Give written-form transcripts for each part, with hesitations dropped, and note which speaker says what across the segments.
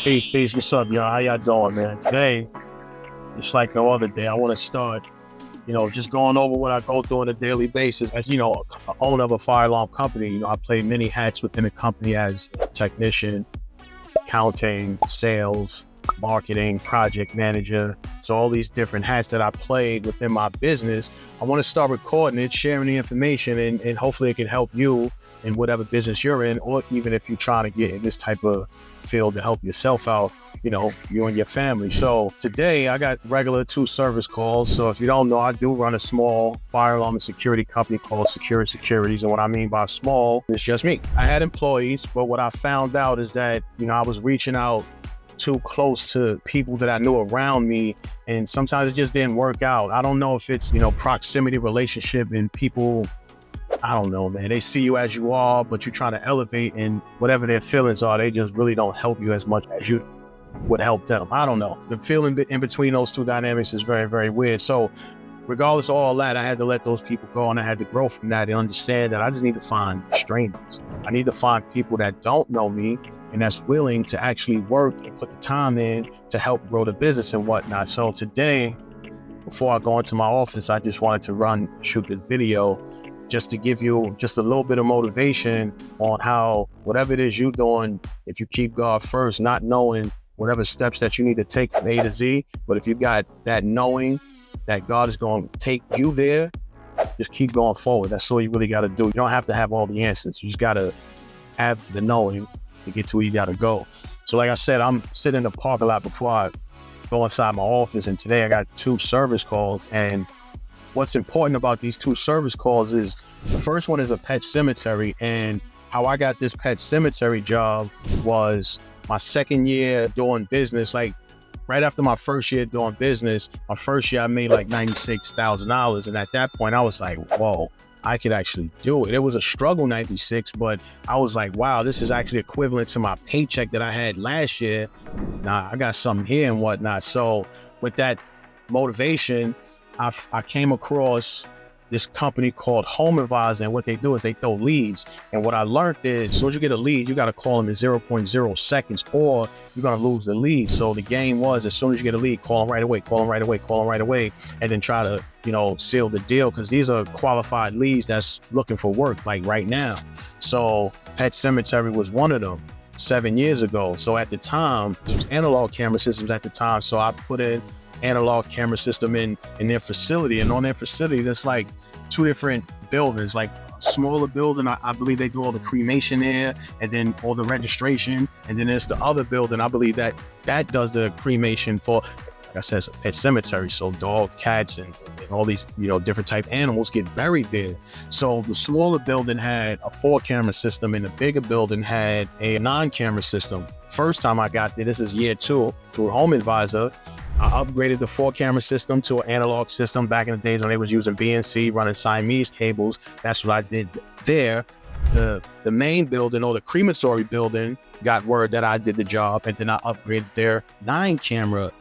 Speaker 1: Peace. What's up, y'all? How y'all doing, man? Today, just like no other day, I want to start, just going over what I go through on a daily basis. As owner of a fire alarm company, I play many hats within the company as technician, accounting, sales, marketing, project manager. So all these different hats that I played within my business, I want to start recording it, sharing the information, and hopefully it can help you in whatever business you're in, or even if you're trying to get in this type of field to help yourself out, you and your family. So today I got regular 2 service calls. So if you don't know, I do run a small fire alarm and security company called Secure Securities. And what I mean by small is just me. I had employees, but what I found out is that, I was reaching out too close to people that I knew around me, and sometimes it just didn't work out. I don't know if it's, proximity relationship and people, I don't know, man. They see you as you are, but you're trying to elevate, and whatever their feelings are, they just really don't help you as much as you would help them. I don't know. The feeling in between those two dynamics is very, very weird. So regardless of all that, I had to let those people go, and I had to grow from that and understand that I just need to find strangers. I need to find people that don't know me and that's willing to actually work and put the time in to help grow the business and whatnot. So today, before I go into my office, I just wanted to shoot the video just to give you just a little bit of motivation on how whatever it is you're doing, if you keep God first, not knowing whatever steps that you need to take from A to Z, but if you got that knowing that God is going to take you there, just keep going forward. That's all you really got to do. You don't have to have all the answers. You just got to have the knowing to get to where you got to go. So like I said, I'm sitting in the parking lot before I go inside my office, and today I got 2 service calls. And what's important about these 2 service calls is the first one is a pet cemetery, and how I got this pet cemetery job was my second year doing business. Like right after my first year doing business, my first year I made like $96,000, and at that point I was like, whoa, I could actually do it. It was a struggle, 96, but I was like, wow, this is actually equivalent to my paycheck that I had last year. Nah, I got something here and whatnot. So with that motivation, I came across this company called Home Advisor, and what they do is they throw leads. And what I learned is, as soon as you get a lead, you got to call them in 0.0 seconds, or you're going to lose the lead. So the game was, as soon as you get a lead, call them right away, and then try to, seal the deal, because these are qualified leads that's looking for work, like right now. So Pet Cemetery was one of them 7 years ago. So at the time, it was analog camera systems at the time. So I put in analog camera system in their facility, and on their facility there's like 2 different buildings. Like a smaller building, I believe they do all the cremation there and then all the registration, and then there's the other building, I believe that does the cremation for, like I said, it's a pet cemetery, so dog, cats, and all these different type animals get buried there. So the smaller building had a 4-camera system, and the bigger building had a 9-camera system. First time I got there, this is year 2, through Home Advisor, I upgraded the 4-camera system to an analog system. Back in the days when they was using BNC, running Siamese cables, that's what I did there. The main building, or the crematory building, got word that I did the job, and then I upgraded their 9-camera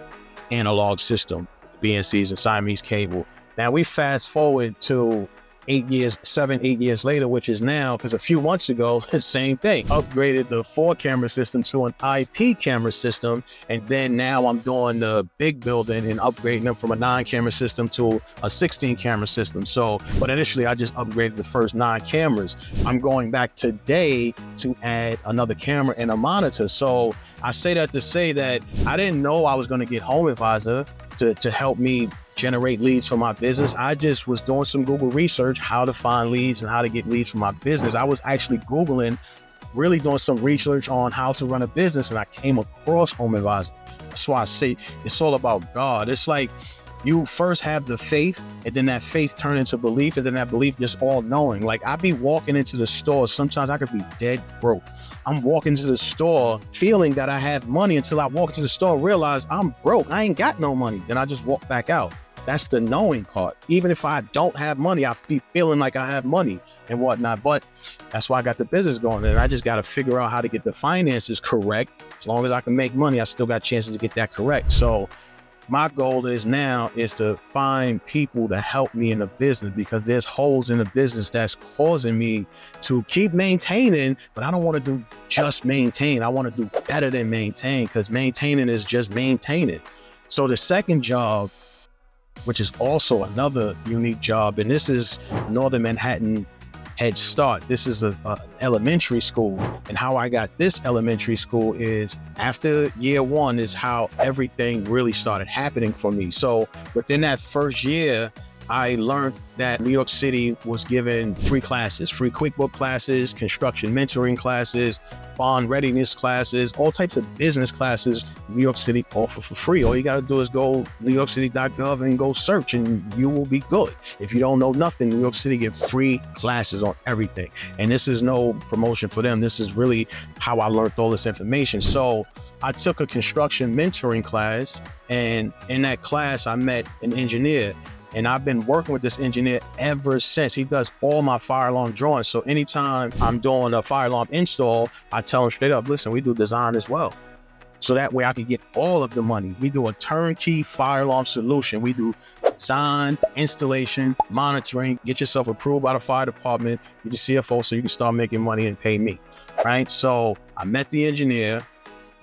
Speaker 1: analog system, the BNCs and Siamese cable. Now we fast forward to 7-8 years later, which is now, because a few months ago, the same thing, upgraded the 4-camera system to an IP camera system, and then now I'm doing the big building and upgrading them from a 9-camera system to a 16-camera system. So, but initially I just upgraded the first 9 cameras. I'm going back today to add another camera and a monitor. So I say that to say that I didn't know I was going to get Home Advisor to help me generate leads for my business. I just was doing some Google research, how to find leads and how to get leads for my business. I was actually Googling, really doing some research on how to run a business, and I came across Home Advisor. That's why I say it's all about God. It's like you first have the faith, and then that faith turn into belief, and then that belief just all knowing. Like I be walking into the store, sometimes I could be dead broke. I'm walking to the store feeling that I have money until I walk into the store and realize I'm broke. I ain't got no money. Then I just walk back out. That's the knowing part. Even if I don't have money, I be feeling like I have money and whatnot. But that's why I got the business going. And I just got to figure out how to get the finances correct. As long as I can make money, I still got chances to get that correct. So my goal is now is to find people to help me in the business, because there's holes in the business that's causing me to keep maintaining, but I don't want to do just maintain. I want to do better than maintain, because maintaining is just maintaining. So the second job, which is also another unique job, and this is Northern Manhattan Head Start. This is a elementary school, and how I got this elementary school is after year one is how everything really started happening for me. So within that first year, I learned that New York City was giving free classes, free QuickBook classes, construction mentoring classes, bond readiness classes, all types of business classes New York City offer for free. All you got to do is go newyorkcity.gov and go search, and you will be good. If you don't know nothing, New York City gives free classes on everything. And this is no promotion for them. This is really how I learned all this information. So I took a construction mentoring class, and in that class, I met an engineer. And I've been working with this engineer ever since. He does all my fire alarm drawings. So anytime I'm doing a fire alarm install, I tell him straight up, listen, we do design as well. So that way I can get all of the money. We do a turnkey fire alarm solution. We do design, installation, monitoring, get yourself approved by the fire department, get your CFO so you can start making money and pay me, right? So I met the engineer.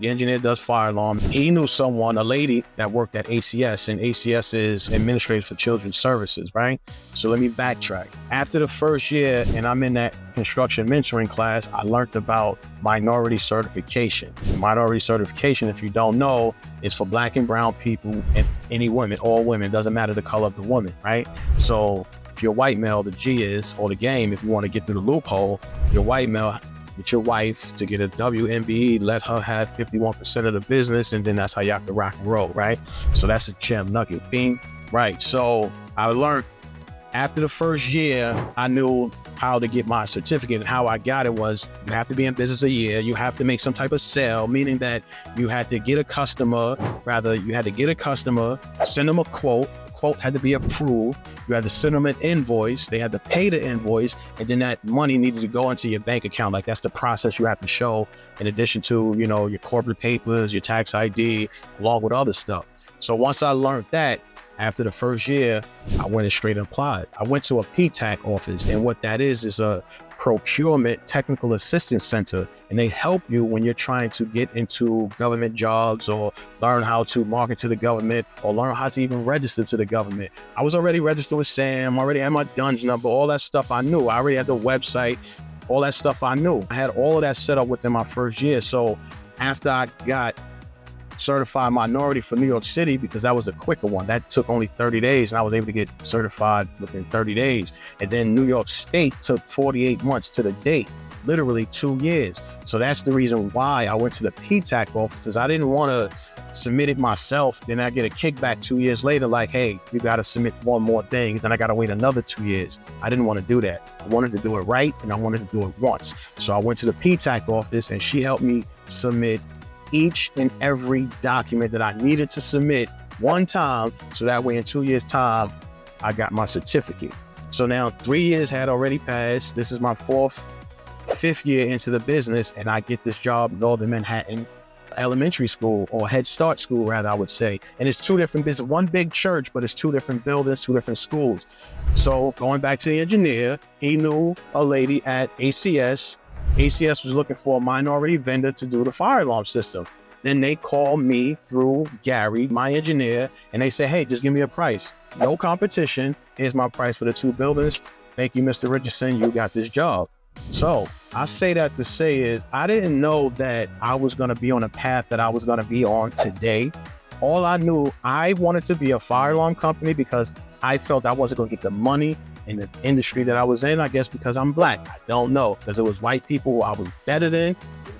Speaker 1: The engineer does fire alarm. He knew someone, a lady that worked at ACS, and ACS is Administrative for Children's Services, right? So let me backtrack. After the first year, and I'm in that construction mentoring class, I learned about minority certification. Minority certification, if you don't know, is for Black and brown people and any women, all women, doesn't matter the color of the woman, right? So if you're white male, the G is, or the game, if you want to get through the loophole, you're white male, with your wife to get a WMBE, let her have 51% of the business, and then that's how y'all can rock and roll, right? So that's a gem nugget. Bing, right? So I learned after the first year, I knew how to get my certificate, and how I got it was you have to be in business a year, you have to make some type of sale, meaning that you had to get a customer, send them a quote had to be approved, you had to send them an invoice, they had to pay the invoice, and then that money needed to go into your bank account. Like that's the process you have to show, in addition to, you know, your corporate papers, your tax ID, along with other stuff. So once I learned that, after the first year, I went and straight applied. I went to a PTAC office, and what that is a procurement technical assistance center, and they help you when you're trying to get into government jobs, or learn how to market to the government, or learn how to even register to the government. I was already registered with SAM, already had my DUNS number, all that stuff I knew. I already had the website, all that stuff I knew. I had all of that set up within my first year. So after I got certified minority for New York City, because that was a quicker one, that took only 30 days, and I was able to get certified within 30 days. And then New York State took 48 months to the date, literally 2 years. So that's the reason why I went to the PTAC office, because I didn't want to submit it myself, then I get a kickback 2 years later, like, hey, you got to submit one more thing, then I got to wait another 2 years. I didn't want to do that. I wanted to do it right, and I wanted to do it once. So I went to the PTAC office, and she helped me submit each and every document that I needed to submit one time, so that way in 2 years' time, I got my certificate. So now 3 years had already passed. This is my fifth year into the business, and I get this job, Northern Manhattan Elementary School, or Head Start School, rather, I would say. And it's two different businesses, one big church, but it's two different buildings, two different schools. So going back to the engineer, he knew a lady at ACS. ACS was looking for a minority vendor to do the fire alarm system. Then they called me through Gary, my engineer, and they say, hey, just give me a price. No competition. Here's my price for the two buildings. Thank you, Mr. Richardson. You got this job. So I say that to say is I didn't know that I was going to be on a path that I was going to be on today. All I knew, I wanted to be a fire alarm company because I felt I wasn't going to get the money in the industry that I was in, I guess because I'm Black. I don't know, because it was white people I was better than,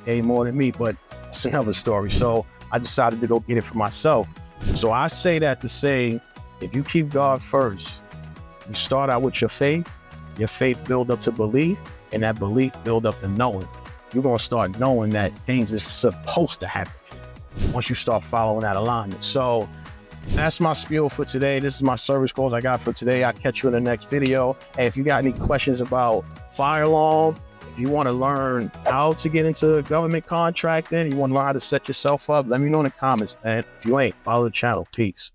Speaker 1: paid more than me, but it's another story. So I decided to go get it for myself. So I say that to say, if you keep God first, you start out with your faith build up to belief, and that belief build up to knowing. You're going to start knowing that things is supposed to happen once you start following that alignment. So that's my spiel for today. This is my service calls I got for today. I'll catch you in the next video. Hey, if you got any questions about fire alarm, If you want to learn how to get into government contracting, you want to learn how to set yourself up, let me know in the comments, man. If you ain't, follow the channel. Peace.